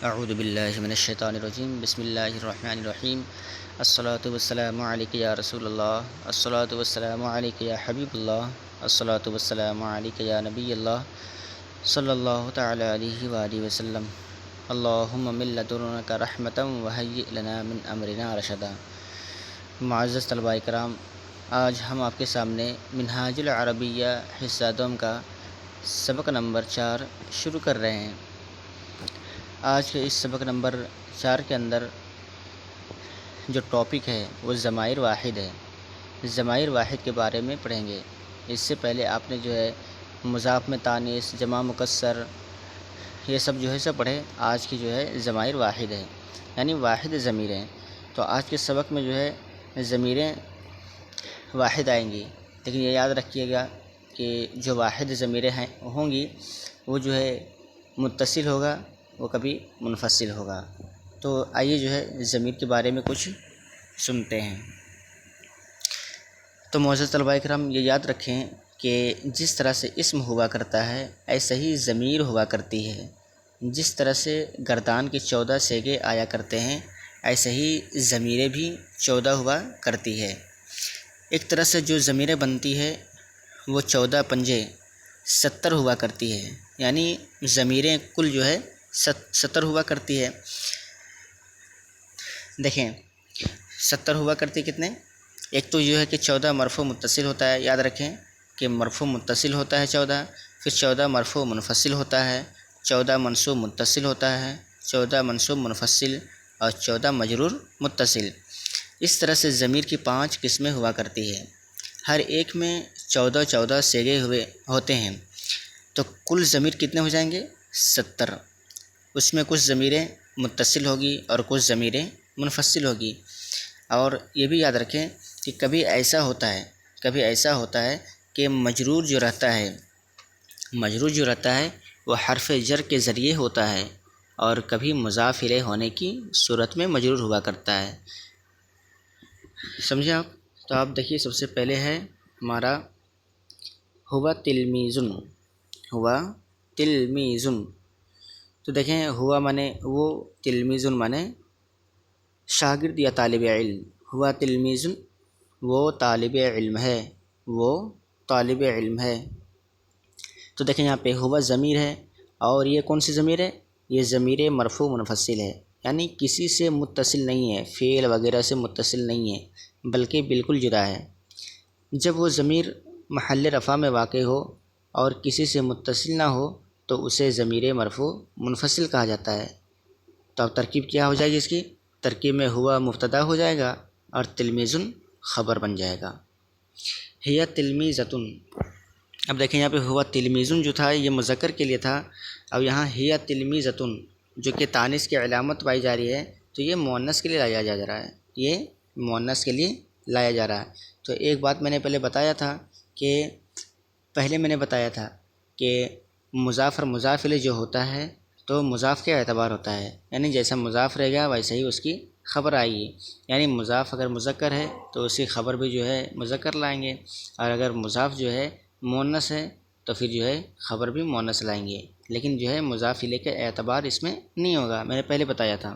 اعوذ باللہ من الشیطان الرجیم بسم اللہ الرحمن الرحیم الصلاۃ والسلام علیک یا رسول اللہ الصلاۃ والسلام علیک یا حبیب اللہ الصلاۃ والسلام علیک یا نبی اللہ صلی اللہ تعالی علیہ وآلہ وسلم اللہم من لدنک رحمتا وہیئ لنا من امرنا رشدا۔ معزز طلباء کرام، آج ہم آپ کے سامنے منہاج العربیہ حصہ دوم کا سبق نمبر 4 شروع کر رہے ہیں۔ آج کے اس سبق نمبر 4 کے اندر جو ٹاپک ہے وہ ضمائر واحد ہے۔ ضمائر واحد کے بارے میں پڑھیں گے۔ اس سے پہلے آپ نے جو ہے مضاف میں تانیث، جمع مکسر، یہ سب جو ہے سب پڑھے۔ آج کی جو ہے ضمائر واحد ہے، یعنی واحد ضمیریں۔ تو آج کے سبق میں جو ہے ضمیریں واحد آئیں گی، لیکن یہ یاد رکھیے گا کہ جو واحد ضمیریں ہیں ہوں گی وہ جو ہے متصل ہوگا، وہ کبھی منفصل ہوگا۔ تو آئیے جو ہے ضمیر کے بارے میں کچھ سنتے ہیں۔ تو معزز طلباء کرام، یہ یاد رکھیں کہ جس طرح سے اسم ہوا کرتا ہے ایسے ہی ضمیر ہوا کرتی ہے۔ جس طرح سے گردان کے 14 صیغے آیا کرتے ہیں ایسے ہی ضمیریں بھی 14 ہوا کرتی ہے۔ ایک طرح سے جو ضمیریں بنتی ہے وہ 14 پنجے 70 ہوا کرتی ہے، یعنی ضمیریں کل جو ہے 70 ہوا کرتی ہے۔ دیکھیں 70 ہوا کرتی کتنے؟ ایک تو یہ ہے کہ 14 مرفوع متصل ہوتا ہے، یاد رکھیں کہ مرفوع متصل ہوتا ہے 14، پھر 14 مرفوع منفصل ہوتا ہے، 14 منصوب متصل ہوتا ہے، 14 منصوب منفصل اور 14 مجرور متصل۔ اس طرح سے ضمیر کی 5 قسمیں ہوا کرتی ہے، ہر ایک میں 14 صیغے ہوتے ہیں۔ تو کل ضمیر کتنے ہو جائیں گے؟ 70۔ اس میں کچھ ضمیریں متصل ہوگی اور کچھ ضمیریں منفصل ہوگی۔ اور یہ بھی یاد رکھیں کہ کبھی ایسا ہوتا ہے کہ مجرور جو رہتا ہے وہ حرف جر کے ذریعے ہوتا ہے، اور کبھی مضاف الیہ ہونے کی صورت میں مجرور ہوا کرتا ہے۔ سمجھے آپ؟ تو آپ دیکھیے سب سے پہلے ہے ہمارا ہوا تلمیذن۔ تو دیکھیں ہوا مانے وہ، تلمیذن مانے شاگرد یا طالب علم۔ ہوا تلمیذن، وہ طالب علم ہے۔ تو دیکھیں یہاں پہ ہوا ضمیر ہے، اور یہ کون سی ضمیر ہے؟ یہ ضمیر مرفوع منفصل ہے، یعنی کسی سے متصل نہیں ہے، فعل وغیرہ سے متصل نہیں ہے، بلکہ بالکل جدا ہے۔ جب وہ ضمیر محل رفع میں واقع ہو اور کسی سے متصل نہ ہو تو اسے ضمیر مرفوع منفصل کہا جاتا ہے۔ تو اب ترکیب کیا ہو جائے گی اس کی؟ ترکیب میں ہوا مبتدا ہو جائے گا اور تلمیذن خبر بن جائے گا۔ ہی تلمیذتن، اب دیکھیں یہاں پہ ہوا تلمیذن جو تھا یہ مذکر کے لیے تھا، اب یہاں ہی تلمیذتن جو کہ تانیث کی علامت پائی جا رہی ہے تو یہ مؤنث کے لیے لایا جا رہا ہے، یہ مؤنث کے لیے لایا جا رہا ہے۔ تو ایک بات میں نے پہلے بتایا تھا کہ مضاف اور مضاف الیہ جو ہوتا ہے تو مضاف کے اعتبار ہوتا ہے، یعنی جیسا مضاف رہے گا ویسے ہی اس کی خبر آئے گی۔ یعنی مضاف اگر مذکر ہے تو اس کی خبر بھی جو ہے مذکر لائیں گے، اور اگر مضاف جو ہے مؤنث ہے تو پھر جو ہے خبر بھی مؤنث لائیں گے، لیکن جو ہے مضاف الیہ کا اعتبار اس میں نہیں ہوگا، میں نے پہلے بتایا تھا۔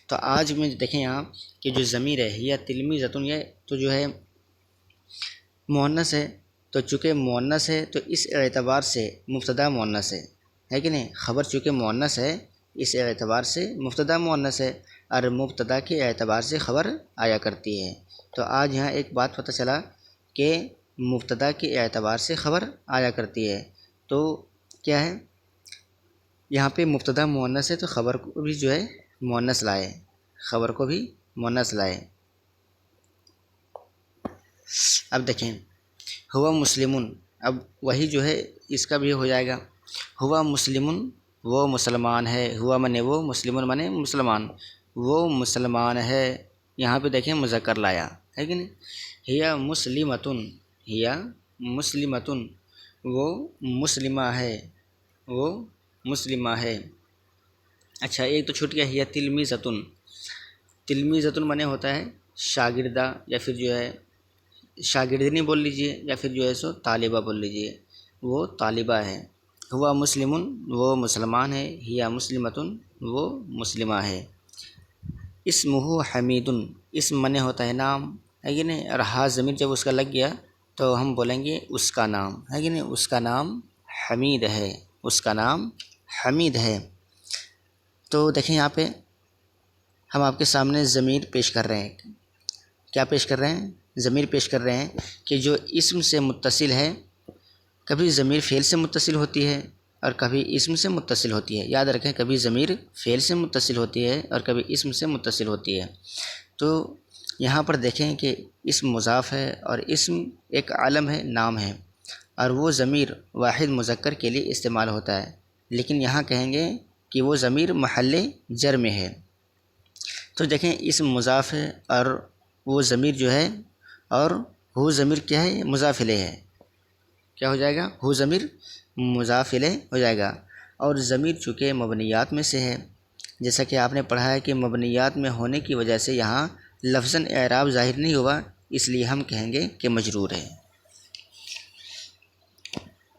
تو آج میں دیکھیں یہاں کہ جو ضمیر ہے یا تلمیذتن، یہ تو جو ہے مؤنث ہے، تو چونکہ مؤنث ہے تو اس اعتبار سے مبتدا مؤنث ہے کہ نہیں؟ خبر چونکہ مؤنث ہے اس اعتبار سے مبتدا مؤنث ہے، اور مبتدا کے اعتبار سے خبر آیا کرتی ہے۔ تو آج یہاں ایک بات پتہ چلا کہ مبتدا کے اعتبار سے خبر آیا کرتی ہے، تو کیا ہے یہاں پہ مبتدا مؤنث ہے تو خبر کو بھی جو ہے مؤنث لائے۔ اب دیکھیں ہوا مسلمن، اب وہی جو ہے اس کا بھی ہو جائے گا۔ ہوا مسلمن، وہ مسلمان ہے۔ ہوا مانے وہ، مسلمن مانے مسلمان، وہ مسلمان ہے۔ یہاں پہ دیکھیں مذکر لایا ہے کہ نہیں؟ ہیا مسلمتن، وہ مسلمہ ہے۔ اچھا ایک تو چھوٹ گیا، ہیا تلمیذتن مانے ہوتا ہے شاگردہ، یا پھر جو ہے شاگردنی بول لیجئے، یا پھر جو ہے سو طالبہ بول لیجئے، وہ طالبہ ہے۔ ہوا مسلم وہ مسلمان ہے، ہیا مسلمتن وہ مسلمہ ہے۔ اسمہ حمید، اسم منے ہوتا ہے نام، ہے کہ نہیں، اور ہا ضمیر جب اس کا لگ گیا تو ہم بولیں گے اس کا نام، ہے کہ نہیں، اس کا نام حمید ہے، اس کا نام حمید ہے۔ تو دیکھیں یہاں پہ ہم آپ کے سامنے ضمیر پیش کر رہے ہیں، کیا پیش کر رہے ہیں؟ ضمیر پیش کر رہے ہیں کہ جو اسم سے متصل ہے، کبھی ضمیر فعل سے متصل ہوتی ہے اور کبھی اسم سے متصل ہوتی ہے۔ یاد رکھیں، کبھی ضمیر فعل سے متصل ہوتی ہے اور کبھی اسم سے متصل ہوتی ہے۔ تو یہاں پر دیکھیں کہ اسم مضاف ہے اور اسم ایک علم ہے، نام ہے، اور وہ ضمیر واحد مذکر کے لیے استعمال ہوتا ہے، لیکن یہاں کہیں گے کہ وہ ضمیر محل جر میں ہے۔ تو دیکھیں اسم مضاف ہے اور وہ ضمیر جو ہے، اور ہو ضمیر کیا ہے؟ مضاف الیہ ہے۔ کیا ہو جائے گا؟ ہو ضمیر مضاف الیہ ہو جائے گا، اور ضمیر چونکہ مبنیات میں سے ہے، جیسا کہ آپ نے پڑھا ہے کہ مبنیات میں ہونے کی وجہ سے یہاں لفظاً اعراب ظاہر نہیں ہوا، اس لیے ہم کہیں گے کہ مجرور ہے۔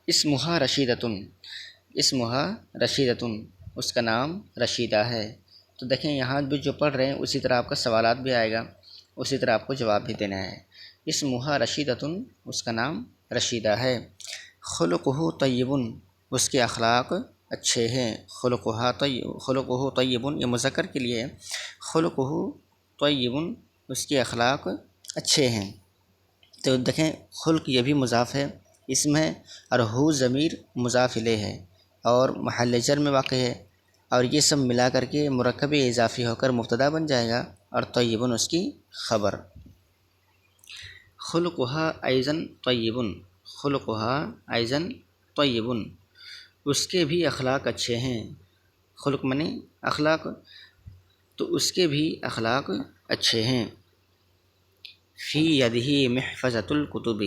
اسمہا رشیدۃن، اسمہا رشیدۃن، اس کا نام رشیدہ ہے۔ تو دیکھیں یہاں بھی جو پڑھ رہے ہیں اسی طرح آپ کا سوالات بھی آئے گا، اسی طرح آپ کو جواب بھی دینا ہے۔ اسمہا رشیدۃن، اس کا نام رشیدہ ہے۔ خلقہ طیب، اس کے اخلاق اچھے ہیں۔ خلقہ طیب، یہ مذکر کے لیے ہے۔ خلقہ طیب، اس کے اخلاق اچھے ہیں۔ تو دیکھیں خلق یہ بھی مضاف ہے، اسم ہے، اور ہو ضمیر مضاف الیہ ہے اور محل جر میں واقع ہے، اور یہ سب ملا کر کے مرکب اضافی ہو کر مبتدا بن جائے گا، اور طیب اس کی خبر۔ خلقہا ایضا طیب، خلقہا ایضا طیب، اس کے بھی اخلاق اچھے ہیں۔ خلق منے اخلاق، تو اس کے بھی اخلاق اچھے ہیں۔ فی یدہ محفظۃ الکتب،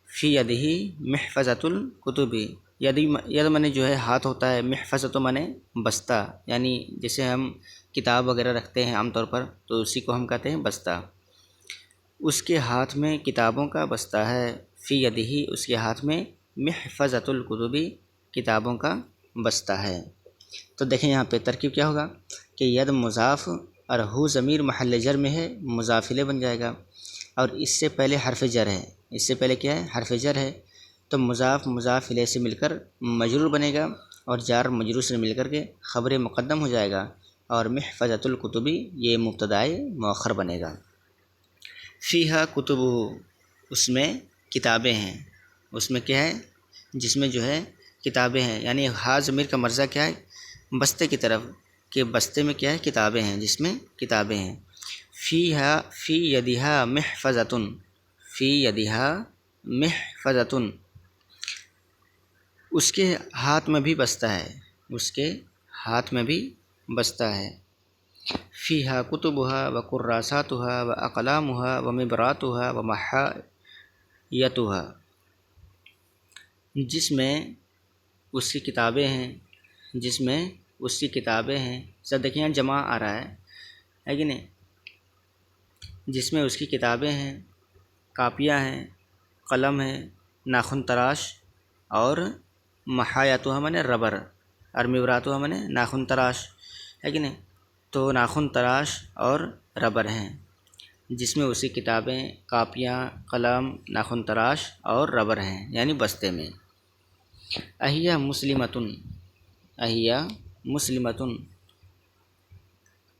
فی یدہ محفظۃ الکتب، ید منے جو ہے ہاتھ ہوتا ہے، محفظۃ منے بستہ، یعنی جیسے ہم کتاب وغیرہ رکھتے ہیں عام طور پر تو اسی کو ہم کہتے ہیں بستہ۔ اس کے ہاتھ میں کتابوں کا بستہ ہے۔ فی یدہ، اس کے ہاتھ میں محفظۃ الکتب، کتابوں کا بستہ ہے۔ تو دیکھیں یہاں پہ ترکیب کیا ہوگا کہ ید مضاف اور ہو ضمیر محل جر میں ہے، مضاف الیہ بن جائے گا، اور اس سے پہلے حرف جر ہے، اس سے پہلے کیا ہے؟ حرف جر ہے، تو مضاف الیہ سے مل کر مجرور بنے گا، اور جار مجرور سے مل کر کے خبر مقدم ہو جائے گا، اور محفظۃ الکتب یہ مبتدائے مؤخر بنے گا۔ فیہا کتبہ، اس میں کتابیں ہیں، اس میں کیا ہے؟ جس میں جو ہے کتابیں ہیں، یعنی ہا ضمیر کا مرجع کیا ہے؟ بستے کی طرف، کہ بستے میں کیا ہے؟ کتابیں ہیں، جس میں کتابیں ہیں۔ فیہا، فی یدہا محفظۃ، فی یدہا محفظۃ، اس کے ہاتھ میں بھی بستہ ہے، اس کے ہاتھ میں بھی بستہ ہے۔ فیہا کتبہا و کراساتہا و اقلامہا و مبراتہا و محایتہا، جس میں اس کی کتابیں ہیں، جس میں اس کی کتابیں ہیں، سر دیکھیں یہاں جمع آ رہا ہے کہ نہیں، جس میں اس کی کتابیں ہیں، کاپیاں ہیں، قلم ہے، ناخن تراش، اور محایتہا منے ربر، اور مبراتہا منے ناخن تراش، ہے کہ نہیں، تو ناخن تراش اور ربر ہیں، جس میں اسی کتابیں، کاپیاں، قلم، ناخن تراش اور ربر ہیں، یعنی بستے میں۔ اہیہ مسلمتن، اہیہ مسلمتن،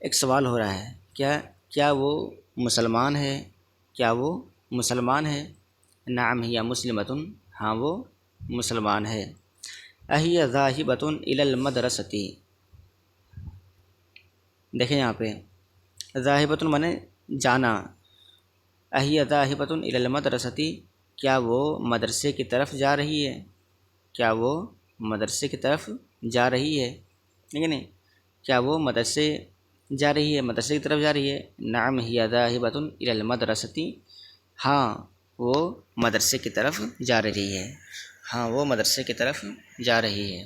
ایک سوال ہو رہا ہے، کیا وہ مسلمان ہے؟ کیا وہ مسلمان ہے؟ نعم ہی مسلمتن، ہاں وہ مسلمان ہے۔ اہیہ ذاہبۃ الی المدرسۃ، دیکھیں یہاں پہ ذاہبۃ منے جانا، اہیہ ذاہبۃ الی المدرسۃ، کیا وہ مدرسے کی طرف جا رہی ہے؟ کیا وہ مدرسے کی طرف جا رہی ہے، لیکن کیا وہ مدرسے جا رہی ہے، مدرسے کی طرف جا رہی ہے۔ نعم ہی ذاہبۃ الی المدرسۃ، ہاں وہ مدرسے کی طرف جا رہی ہے، ہاں وہ مدرسے کی طرف جا رہی ہے۔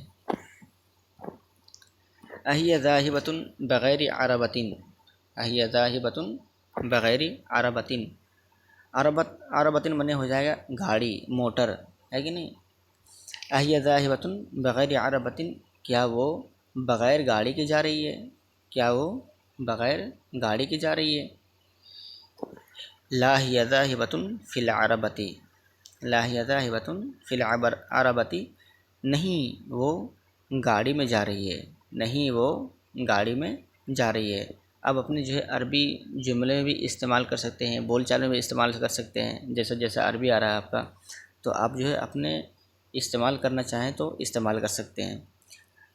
اہیہ ذاہبۃ بغیر عربۃ، اہیہ ذاہبۃ بغیر عربۃ، عربۃ منے ہو جائے گا گاڑی، موٹر، ہے کہ نہیں، اہی ذاہبۃ بغیر عربۃ، کیا وہ بغیر گاڑی کے جا رہی ہے؟ کیا وہ بغیر گاڑی کے جا رہی ہے؟ لا ہی ذاہبۃ فی العربۃ، لا ہی ذاہبۃ فی العربۃ، نہیں وہ گاڑی میں جا رہی ہے، نہیں وہ گاڑی میں جا رہی ہے۔ اب اپنے جو ہے عربی جملے میں بھی استعمال کر سکتے ہیں، بول چال میں بھی استعمال کر سکتے ہیں، جیسا جیسا عربی آ رہا ہے آپ کا، تو آپ جو ہے اپنے استعمال کرنا چاہیں تو استعمال کر سکتے ہیں۔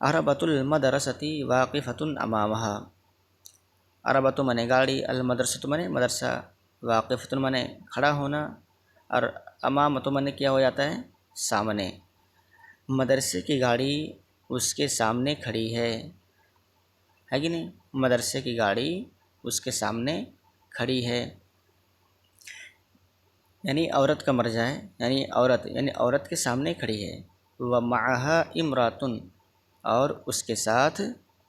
عربۃ المدرسۃ واقفۃ امامہا، عربۃ منے گاڑی، المدرسۃ منے مدرسہ، واقفۃ منے کھڑا ہونا، اور امامۃ منے کیا ہو جاتا ہے؟ سامنے۔ مدرسے کی گاڑی اس کے سامنے کھڑی ہے کہ نہیں؟ مدرسے کی گاڑی اس کے سامنے کھڑی ہے، یعنی عورت کا مرجع ہے، یعنی عورت، یعنی عورت کے سامنے کھڑی ہے۔ وَمَعَهَا امراتٌ، اور اس کے ساتھ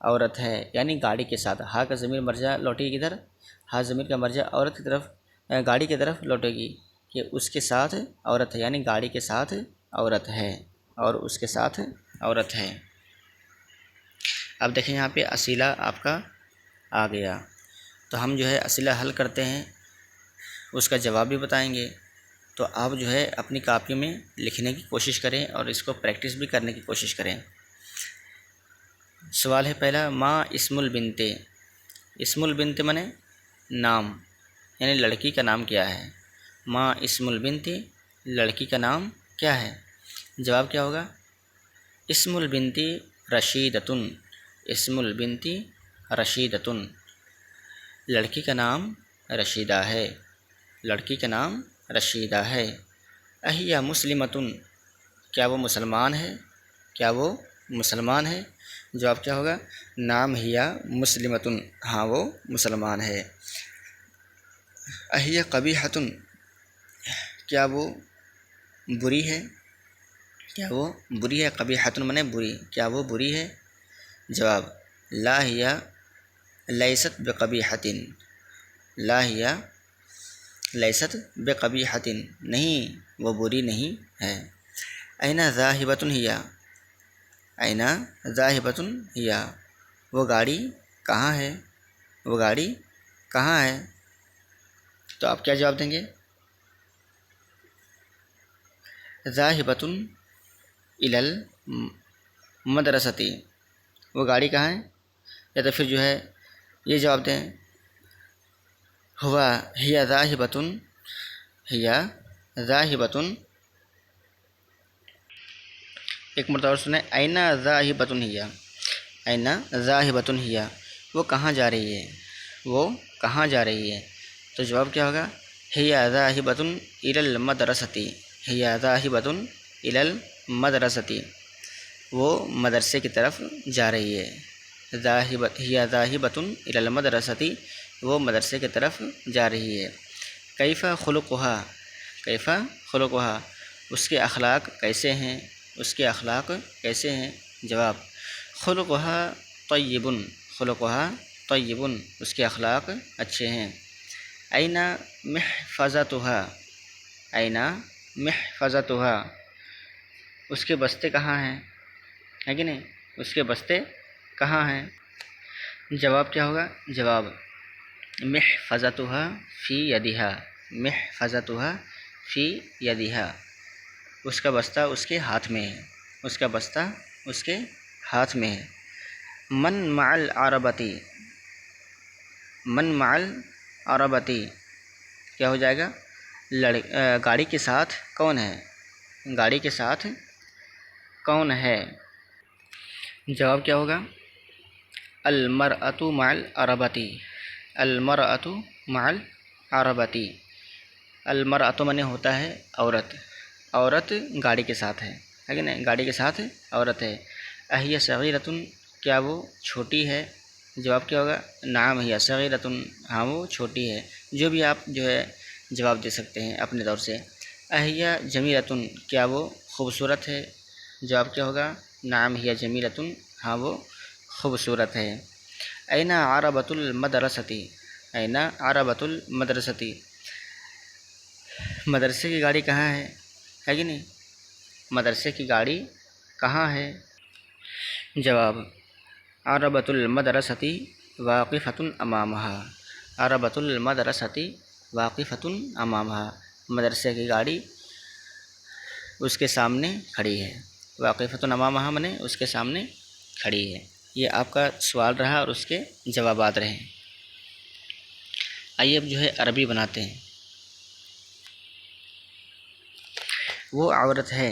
عورت ہے، یعنی گاڑی کے ساتھ۔ ہا کا ضمیر مرجع لوٹے گی کدھر؟ ہا ضمیر کا مرجع عورت کی طرف، گاڑی کی طرف لوٹے گی کہ اس کے ساتھ عورت ہے، یعنی گاڑی کے ساتھ عورت ہے، اور اس کے ساتھ عورت ہے۔ اب دیکھیں یہاں پہ اسئلہ آپ کا آ گیا، تو ہم جو ہے اسئلہ حل کرتے ہیں، اس کا جواب بھی بتائیں گے، تو آپ جو ہے اپنی کاپی میں لکھنے کی کوشش کریں اور اس کو پریکٹس بھی کرنے کی کوشش کریں۔ سوال ہے پہلا، ما اسم البنت، اسم البنت منے نام، یعنی لڑکی کا نام کیا ہے؟ ما اسم البنت، لڑکی کا نام کیا ہے؟ جواب کیا ہوگا؟ اسم البنت رشیدۃ، اسم البنت رشیدۃ، لڑکی کا نام رشیدہ ہے، لڑکی کا نام رشیدہ ہے۔ اہی مسلمۃ، کیا وہ مسلمان ہے؟ کیا وہ مسلمان ہے؟ جواب کیا ہوگا؟ نام ہیا مسلمۃ، ہاں وہ مسلمان ہے۔ اہی قبیحۃ، کیا وہ بری ہے؟ کیا وہ بری ہے؟ قبیحۃ منے بری، کیا وہ بری ہے؟ جواب لا ہی لیست بقبیحۃ، لا ہی لیست بقبیحۃ، نہیں وہ بری نہیں ہے۔ این ذاہبۃ ہی، این ذاہبۃ ہی، وہ گاڑی کہاں ہے؟ وہ گاڑی کہاں ہے؟ تو آپ کیا جواب دیں گے؟ ذاہبۃ الی المدرسۃ، وہ گاڑی کہاں ہے؟ یا تو پھر جو ہے یہ جواب دیں، ہوا ہی ذاہبۃ، ہی ذاہبۃ، ایک مرتبہ سنیں، این ذاہبۃ ہی، این ذاہبۃ ہی، وہ کہاں جا رہی ہے؟ وہ کہاں جا رہی ہے؟ تو جواب کیا ہوگا؟ ہی ذاہبۃ الی المدرسۃ، ہی ذاہبۃ الی المدرسۃ، وہ مدرسے کی طرف جا رہی ہے۔ ہی ذاہبۃ الی المدرسۃ، وہ مدرسے کی طرف جا رہی ہے۔ کیف خلقھا، کیف خلقھا، اس کے اخلاق کیسے ہیں؟ اس کے اخلاق کیسے ہیں؟ جواب خلقھا طیب، خلقھا طیب، اس کے اخلاق اچھے ہیں۔ این محفظتھا، این محفظتھا، اس کے بستے کہاں ہیں؟ ہے کہ نہیں؟ اس کے بستے کہاں ہیں؟ جواب کیا ہوگا؟ جواب محفظتھا فی یدھا، محفظتھا فی یدھا، اس کا بستہ اس کے ہاتھ میں ہے، اس کا بستہ اس کے ہاتھ میں ہے۔ من مع العربۃ، من مع العربۃ، کیا ہو جائے گا؟ گاڑی کے ساتھ کون ہے؟ گاڑی کے ساتھ کون ہے؟ جواب کیا ہوگا؟ المرأۃ مع العربۃ، المرأۃ مع العربۃ، المرأۃ منے ہوتا ہے عورت، عورت گاڑی کے ساتھ ہے کہ نہیں؟ گاڑی کے ساتھ عورت ہے۔ اہی صغیرۃ، کیا وہ چھوٹی ہے؟ جواب کیا ہوگا؟ نعم ہی صغیرۃ، ہاں وہ چھوٹی ہے۔ جو بھی آپ جو ہے جواب دے سکتے ہیں اپنے طور سے۔ اہی جمیلۃ، کیا وہ خوبصورت ہے؟ جواب کیا ہوگا؟ نعم ہی جمیلۃ، ہاں وہ خوبصورت ہے۔ این عربۃ المدرسۃ، این عربۃ المدرسۃ، مدرسے کی گاڑی کہاں ہے کہ نہیں؟ مدرسے کی گاڑی کہاں ہے؟ جواب: عربۃ المدرسۃ واقفۃ امامها، عربۃ المدرسۃ واقفۃ امامها، مدرسے کی گاڑی اس کے سامنے کھڑی ہے۔ واقفۃ امامها منے اس کے سامنے کھڑی ہے۔ یہ آپ کا سوال رہا اور اس کے جوابات رہے۔ آئیے اب جو ہے عربی بناتے ہیں۔ وہ عورت ہے،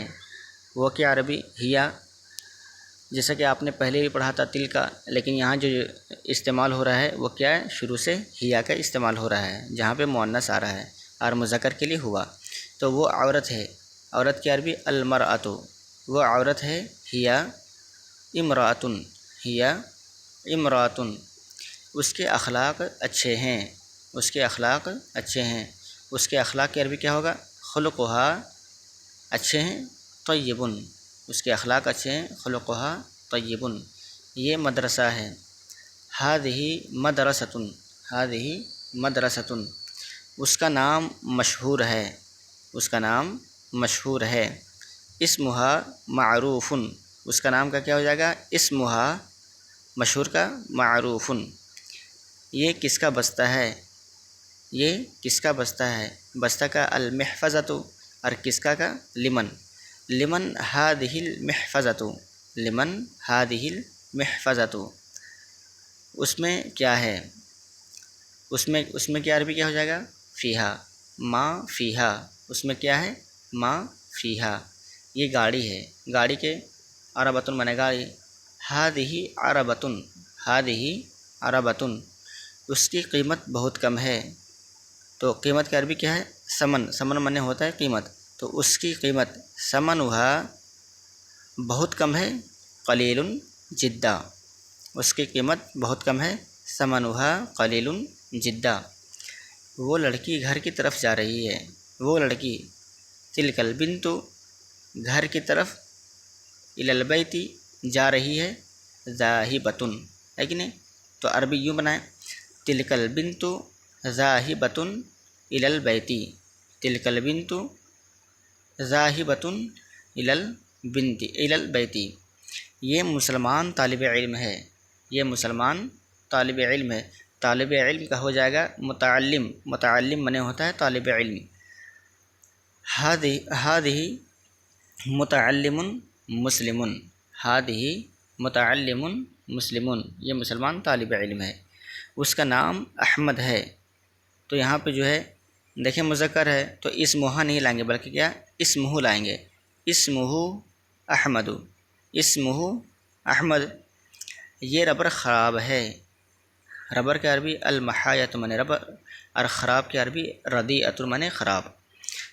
وہ کیا عربی؟ ہیا، جیسا کہ آپ نے پہلے بھی پڑھا تھا تل کا، لیکن یہاں جو استعمال ہو رہا ہے وہ کیا ہے؟ شروع سے ہیا کا استعمال ہو رہا ہے جہاں پہ مؤنث آ رہا ہے اور مذکر کے لیے ہوا۔ تو وہ عورت ہے، عورت کی عربی المرأۃ، وہ عورت ہے، ہیا امرأۃ، ہیا امرأۃ، اس کے اخلاق اچھے ہیں، اس کے اخلاق اچھے ہیں۔ اس کے اخلاق کی عربی کیا ہوگا؟ خلقھا، اچھے ہیں، طیبن، اس کے اخلاق اچھے ہیں، خلقھا طیبن۔ یہ مدرسہ ہے۔ ہذہ مدرسۃ، ہذہ مدرسۃ، اس کا نام مشہور ہے، اس کا نام مشہور ہے۔ اسمھا معروف، اس کا نام کا کیا ہو جائے گا؟ اسمھا، مشہور کا معروف۔ یہ کس کا بستہ ہے؟ یہ کس کا بستہ ہے؟ بستہ کا المحفظۃ، اور کس کا لمن، لمن ہذہ المحفظۃ، لمن ہذہ المحفظۃ، اس میں کیا ہے؟ اس میں کیا عربی کیا ہو جائے گا؟ فیہا، ما فیہا، اس میں کیا ہے؟ ما فیہا۔ یہ گاڑی ہے، گاڑی کے عربۃ منے گاڑی، ہذہ عربۃ، ہذہ عربۃ، اس کی قیمت بہت کم ہے۔ تو قیمت کی عربی کیا ہے؟ ثمن، ثمن منے ہوتا ہے قیمت، تو اس کی قیمت ثمنھا بہت کم ہے، قلیل جدا، اس کی قیمت بہت کم ہے، ثمنھا قلیل جدا۔ وہ لڑکی گھر کی طرف جا رہی ہے، وہ لڑکی، تلک البنت، گھر کی طرف، الی البیت، جا رہی ہے، ذاہبۃ، ہے کہ نہیں؟ تو عربی یوں بنائیں، تلک البنت ذاہبۃ الی البیت، تلک البنت ذاہبۃ الی البیت۔ یہ مسلمان طالب علم ہے، یہ مسلمان طالب علم ہے۔ طالب علم کا ہو جائے گا متعلم، متعلم منے ہوتا ہے طالب علم۔ ہذہ متعلم مسلم، ہذہ متعلم مسلم، یہ مسلمان طالب علم ہے۔ اس کا نام احمد ہے۔ تو یہاں پہ جو ہے دیکھیں مذکر ہے تو اسمھا نہیں لائیں گے بلکہ کیا؟ اسمہ لائیں گے، اسمہ احمد، اسمہ احمد۔ یہ ربر خراب ہے، ربر کی عربی المحایۃ منے ربر، اور خراب کی عربی ردیۃ منے خراب۔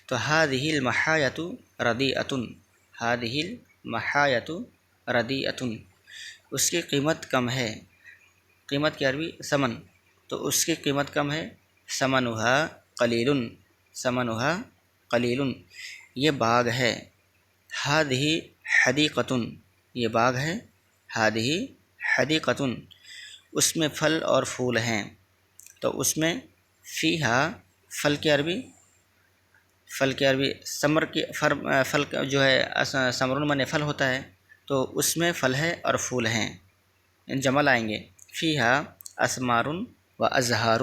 تو ہذہ المحایۃ ردیۃ، ہذہ المحایۃ ردیۃ، اس کی قیمت کم ہے، قیمت کی عربی ثمن، تو اس کی قیمت کم ہے، ثمنھا قلیل، ثمنھا قلیل۔ یہ باغ ہے، ہذہ حدیقۃ، یہ باغ ہے، ہذہ حدیقۃ، اس میں پھل اور پھول ہیں۔ تو اس میں فیہا، پھل کی عربی، پھل کی عربی ثمر کی، پھل جو ہے ثمرن منے پھل ہوتا ہے، تو اس میں پھل ہے اور پھول ہیں، جمع لائیں گے، فیہا اثمار و ازہار،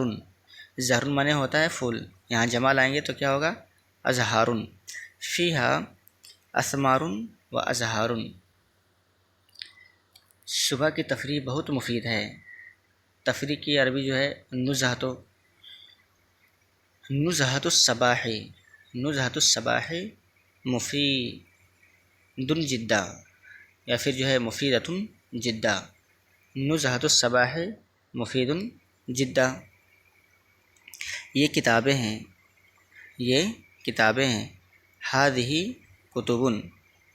زہر منے ہوتا ہے پھول، یہاں جمع لائیں گے تو کیا ہوگا؟ ازہار، فیہا اثمار و ازہار۔ صبح کی تفریح بہت مفید ہے۔ تفریح کی عربی جو ہے نزہۃ، نزہۃ الصباح، نزہۃ الصباح مفید جدا، یا پھر جو ہے مفیدۃ جدا، نزہۃ الصباح مفید جدا۔ یہ کتابیں ہیں، یہ کتابیں ہیں، ہذہ کتب،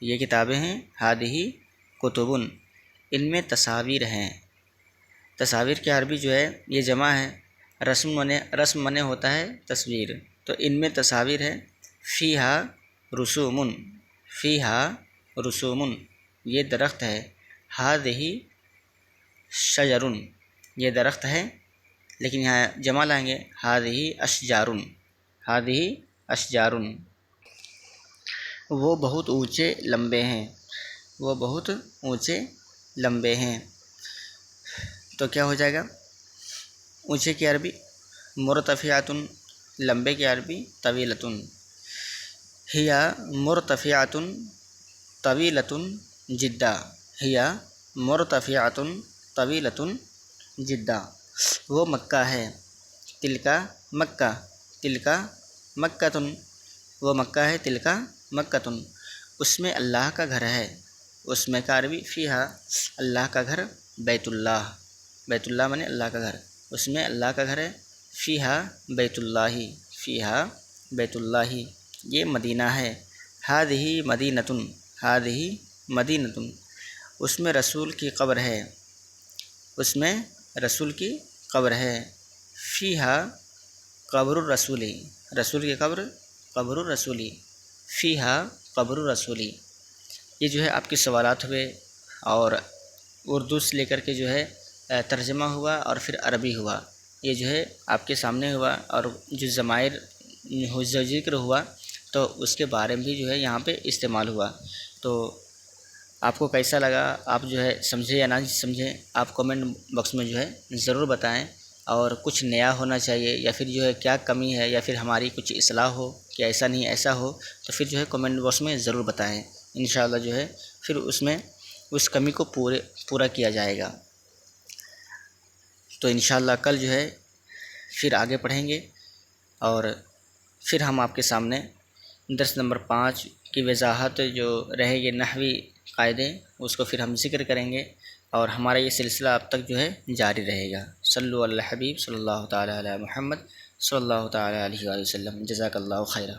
یہ کتابیں ہیں، ہذہ کتب، ان میں تصاویر ہیں۔ تصاویر کی عربی جو ہے یہ جمع ہے، رسم منے ہوتا ہے تصویر، تو ان میں تصاویر ہے، فیہا رسوم، فیہا رسوم، یہ درخت ہے، ہذہ شجر، یہ درخت ہے، لیکن یہاں جمع لائیں گے، ہذہ اشجار، ہذہ اشجار۔ وہ بہت اونچے لمبے ہیں، وہ بہت اونچے لمبے ہیں۔ تو کیا ہو جائے گا؟ اونچے کی عربی مرتفعۃ، لمبے کی عربی طویلۃ۔ ہی مرتفعۃ طویلۃ جدا، ہی مرتفعۃ طویلۃ جدا، وہ مکہ ہے۔ تلکا مکہ، تلکا مکہ، وہ مکہ ہے، تلکا مکہ، اس میں اللہ کا گھر ہے۔ اس میں کا عربی فیہا، اللہ کا گھر بیت اللہ، بیت اللہ مانے اللہ کا گھر، اس میں اللہ کا گھر ہے۔ فیہا بیت اللہ، فیہا بیت اللہ، یہ مدینہ ہے۔ ہذہ مدینۃ، ہذہ مدینۃ، اس میں رسول کی قبر ہے، اس میں رسول کی قبر ہے۔ فیہا قبر الرسول، رسول کی قبر قبر الرسولی، فیہا قبر الرسولی۔ یہ جو ہے آپ کے سوالات ہوئے، اور اردو سے لے کر کے جو ہے ترجمہ ہوا اور پھر عربی ہوا، یہ جو ہے آپ کے سامنے ہوا، اور جو ضمائر جو ذکر ہوا تو اس کے بارے میں بھی جو ہے یہاں پہ استعمال ہوا۔ تو آپ کو کیسا لگا، آپ جو ہے سمجھے یا نہ سمجھیں، آپ کمنٹ باکس میں جو ہے ضرور بتائیں، اور کچھ نیا ہونا چاہیے یا پھر جو ہے کیا کمی ہے، یا پھر ہماری کچھ اصلاح ہو کہ ایسا نہیں ایسا ہو، تو پھر جو ہے کمنٹ باکس میں ضرور بتائیں۔ انشاءاللہ جو ہے پھر اس میں اس کمی کو پورا کیا جائے گا۔ تو انشاءاللہ کل جو ہے پھر آگے پڑھیں گے، اور پھر ہم آپ کے سامنے درس نمبر 5 کی وضاحت جو رہے گی، نحوی قاعدے، اس کو پھر ہم ذکر کریں گے، اور ہمارا یہ سلسلہ اب تک جو ہے جاری رہے گا۔ صلو علی الحبیب صلی اللہ تعالی علی محمد صلی اللہ تعالی علیہ وآلہ وسلم۔ جزاک اللہ خیرہ۔